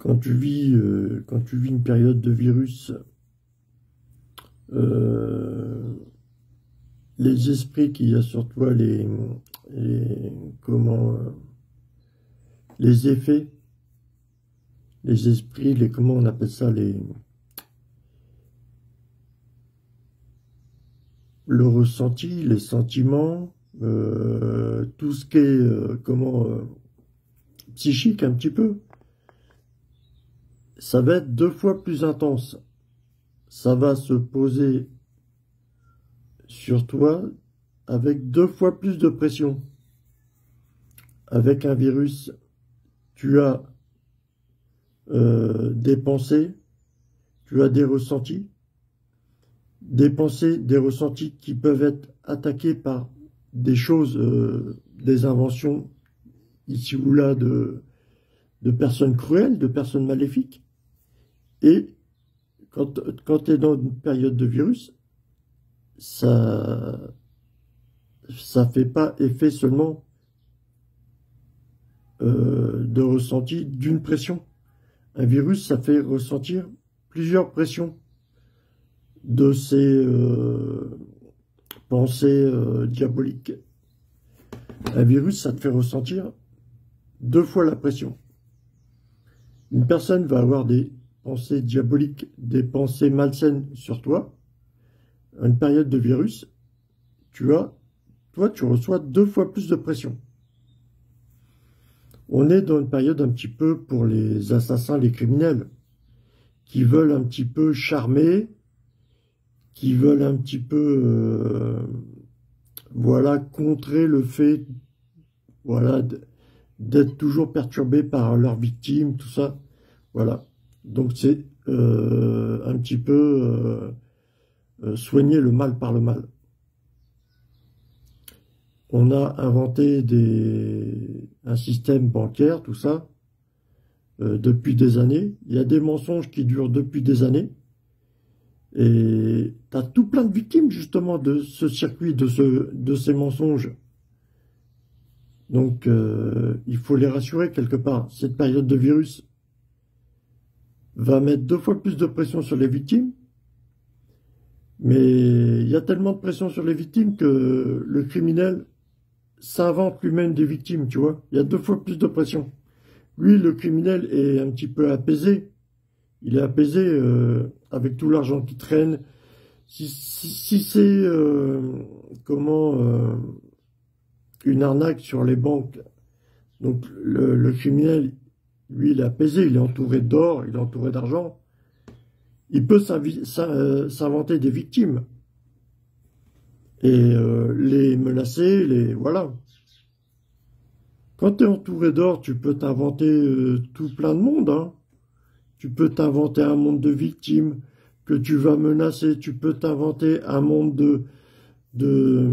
quand tu vis une période de virus, les esprits qu'il y a sur toi, les effets, les esprits, comment on appelle ça, le ressenti, les sentiments, tout ce qui est, psychique un petit peu, ça va être 2 fois plus intense. Ça va se poser sur toi avec 2 fois plus de pression. Avec un virus, tu as des pensées, tu as des ressentis, des pensées, des ressentis qui peuvent être attaqués par des choses, des inventions ici ou là de personnes cruelles, de personnes maléfiques. Et quand tu es dans une période de virus, ça fait pas effet seulement de ressenti d'une pression. Un virus, ça fait ressentir plusieurs pressions de ces pensées diaboliques. Un virus, ça te fait ressentir 2 fois la pression. Une personne va avoir des pensées diaboliques, des pensées malsaines sur toi. Une période de virus, tu reçois 2 fois plus de pression. On est dans une période un petit peu pour les assassins, les criminels, qui veulent un petit peu charmer, qui veulent un petit peu, voilà, contrer le fait, voilà, d'être toujours perturbés par leurs victimes, tout ça. Voilà. Donc c'est un petit peu soigner le mal par le mal. On a inventé un système bancaire, tout ça, depuis des années. Il y a des mensonges qui durent depuis des années. Et tu as tout plein de victimes, justement, de ce circuit, de ces mensonges. Donc, il faut les rassurer quelque part. Cette période de virus va mettre 2 fois plus de pression sur les victimes. Mais il y a tellement de pression sur les victimes que le criminel s'invente lui-même des victimes, tu vois. Il y a 2 fois plus de pression. Lui, le criminel, est un petit peu apaisé. Il est apaisé avec tout l'argent qui traîne. Si c'est une arnaque sur les banques, donc le criminel, lui, il est apaisé, il est entouré d'or, il est entouré d'argent. Il peut s'inventer des victimes et les menacer, voilà. Quand tu es entouré d'or, tu peux t'inventer tout plein de monde, hein. Tu peux t'inventer un monde de victimes que tu vas menacer. Tu peux t'inventer un monde de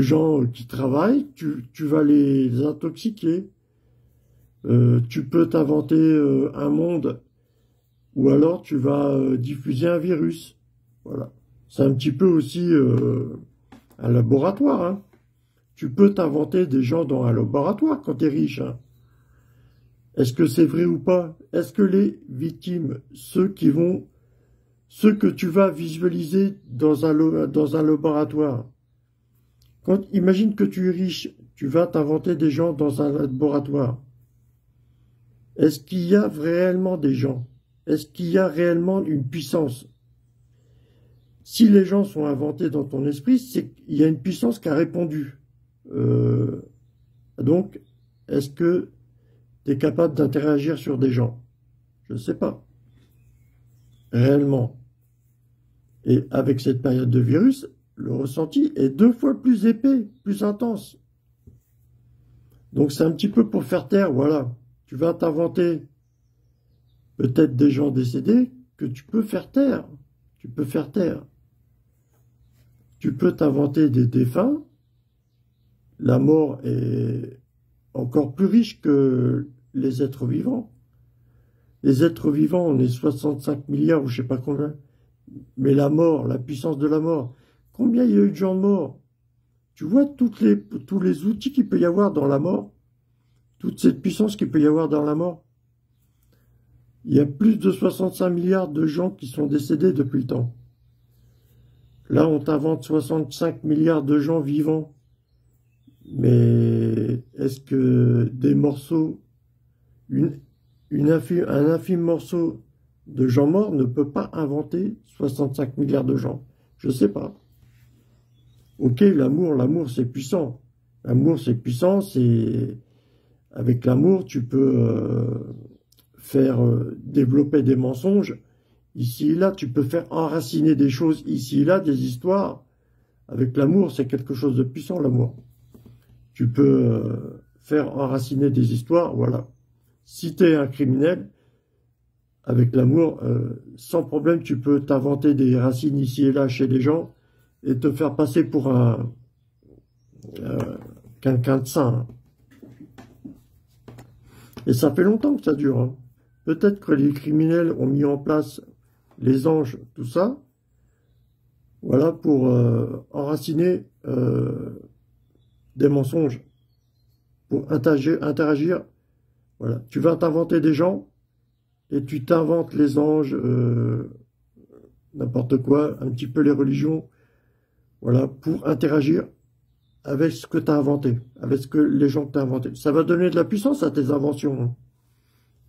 gens qui travaillent. Tu vas les intoxiquer. Tu peux t'inventer un monde ou alors tu vas diffuser un virus. Voilà. C'est un petit peu aussi un laboratoire, hein. Tu peux t'inventer des gens dans un laboratoire quand tu es riche, hein. Est-ce que c'est vrai ou pas? Est-ce que les victimes, ceux que tu vas visualiser dans un laboratoire, imagine que tu es riche, tu vas t'inventer des gens dans un laboratoire. Est-ce qu'il y a réellement des gens? Est-ce qu'il y a réellement une puissance? Si les gens sont inventés dans ton esprit, c'est qu'il y a une puissance qui a répondu. Donc, est-ce que tu es capable d'interagir sur des gens? Je ne sais pas. Réellement. Et avec cette période de virus, le ressenti est 2 fois plus épais, plus intense. Donc c'est un petit peu pour faire taire, voilà. Tu vas t'inventer peut-être des gens décédés que tu peux faire taire. Tu peux faire taire. Tu peux t'inventer des défunts. La mort est encore plus riche que les êtres vivants. Les êtres vivants, on est 65 milliards ou je sais pas combien. Mais la mort, la puissance de la mort, combien il y a eu de gens morts? Tu vois tous les outils qu'il peut y avoir dans la mort, toute cette puissance qu'il peut y avoir dans la mort. Il y a plus de 65 milliards de gens qui sont décédés depuis le temps. Là, on t'invente 65 milliards de gens vivants. Mais est-ce que des morceaux, un infime morceau de gens morts ne peut pas inventer 65 milliards de gens? Je sais pas. Ok, l'amour c'est puissant. L'amour c'est puissant, avec l'amour tu peux faire développer des mensonges ici et là, tu peux faire enraciner des choses ici et là, des histoires. Avec l'amour, c'est quelque chose de puissant, l'amour. Tu peux faire enraciner des histoires, voilà. Si tu es un criminel, avec l'amour, sans problème, tu peux t'inventer des racines ici et là chez les gens et te faire passer pour quelqu'un de saint. Et ça fait longtemps que ça dure. Hein. Peut-être que les criminels ont mis en place les anges, tout ça, voilà, pour enraciner des mensonges, pour interagir. Voilà. Tu vas t'inventer des gens et tu t'inventes les anges, n'importe quoi, un petit peu les religions, voilà, pour interagir avec ce que tu as inventé, avec ce que les gens que tu as inventé. Ça va donner de la puissance à tes inventions. Hein.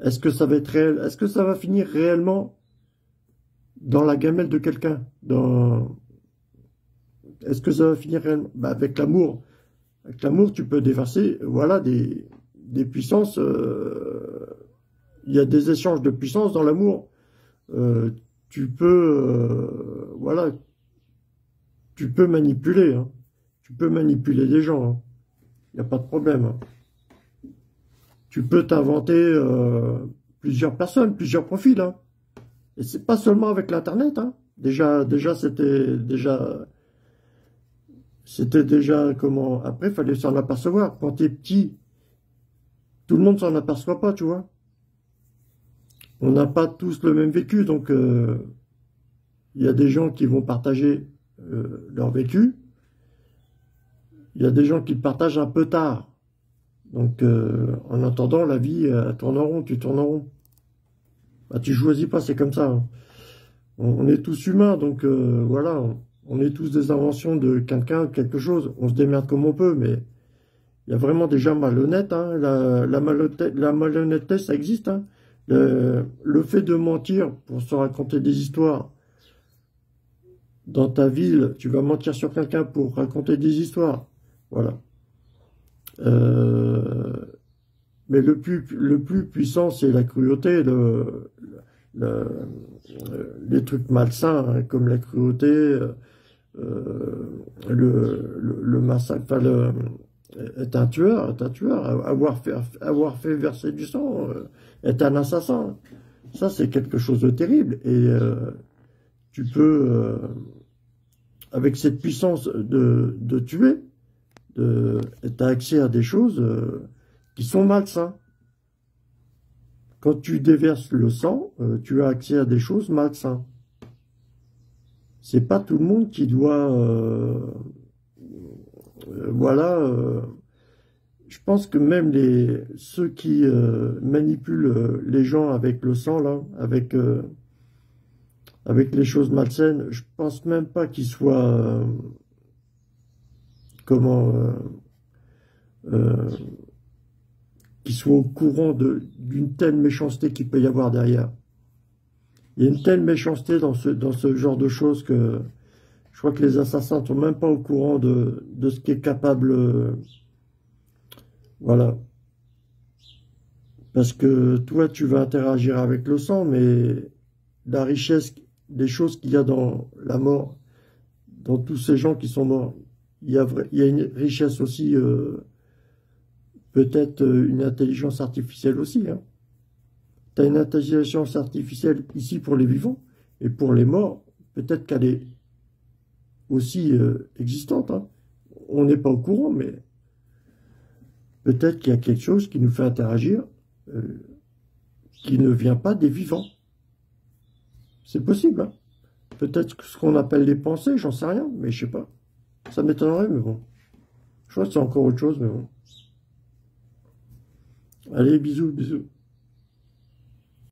Est-ce que ça va être réel? Est-ce que ça va finir réellement dans la gamelle de quelqu'un? Est-ce que ça va finir réellement? Bah, avec l'amour. Avec l'amour, tu peux déverser, voilà, des puissances. Il y a des échanges de puissance dans l'amour. Tu peux, voilà, tu peux manipuler. Hein. Tu peux manipuler des gens. Hein. Il n'y a pas de problème. Hein. Tu peux t'inventer plusieurs personnes, plusieurs profils. Hein. Et c'est pas seulement avec l'Internet. Hein. Déjà, c'était déjà comment. Après, il fallait s'en apercevoir. Quand tu es petit, tout le monde s'en aperçoit pas, tu vois. On n'a pas tous le même vécu, donc il y a des gens qui vont partager leur vécu. Il y a des gens qui le partagent un peu tard. Donc, en attendant, la vie tourne en rond, tu tournes en rond. Bah, tu choisis pas, c'est comme ça. Hein. On est tous humains, donc voilà. On est tous des inventions de quelqu'un, quelque chose. On se démerde comme on peut, mais il y a vraiment des gens malhonnêtes. Hein. La malhonnêteté, ça existe. Hein. Le fait de mentir pour se raconter des histoires. Dans ta ville, tu vas mentir sur quelqu'un pour raconter des histoires. Voilà. Mais le plus puissant, c'est la cruauté, les trucs malsains, hein, comme la cruauté, le massacre, enfin, être un tueur, avoir fait verser du sang, être un assassin. Ça, c'est quelque chose de terrible. Et tu peux, avec cette puissance de tuer, tu as accès à des choses qui sont malsains. Quand tu déverses le sang, tu as accès à des choses malsaines. C'est pas tout le monde qui doit... voilà. Je pense que même ceux qui manipulent les gens avec le sang, là, avec les choses malsaines, je pense même pas qu'ils soient... qu'ils soient au courant d'une telle méchanceté qu'il peut y avoir derrière. Il y a une telle méchanceté dans ce genre de choses que je crois que les assassins ne sont même pas au courant de ce qui est capable. Voilà. Parce que toi, tu vas interagir avec le sang, mais la richesse, des choses qu'il y a dans la mort, dans tous ces gens qui sont morts, il y a une richesse aussi... peut-être une intelligence artificielle aussi. Hein. Tu as une intelligence artificielle ici pour les vivants, et pour les morts, peut-être qu'elle est aussi existante. Hein. On n'est pas au courant, mais peut-être qu'il y a quelque chose qui nous fait interagir, qui ne vient pas des vivants. C'est possible. Hein. Peut-être ce qu'on appelle les pensées, j'en sais rien, mais je sais pas. Ça m'étonnerait, mais bon. Je crois que c'est encore autre chose, mais bon. Allez, bisous, bisous.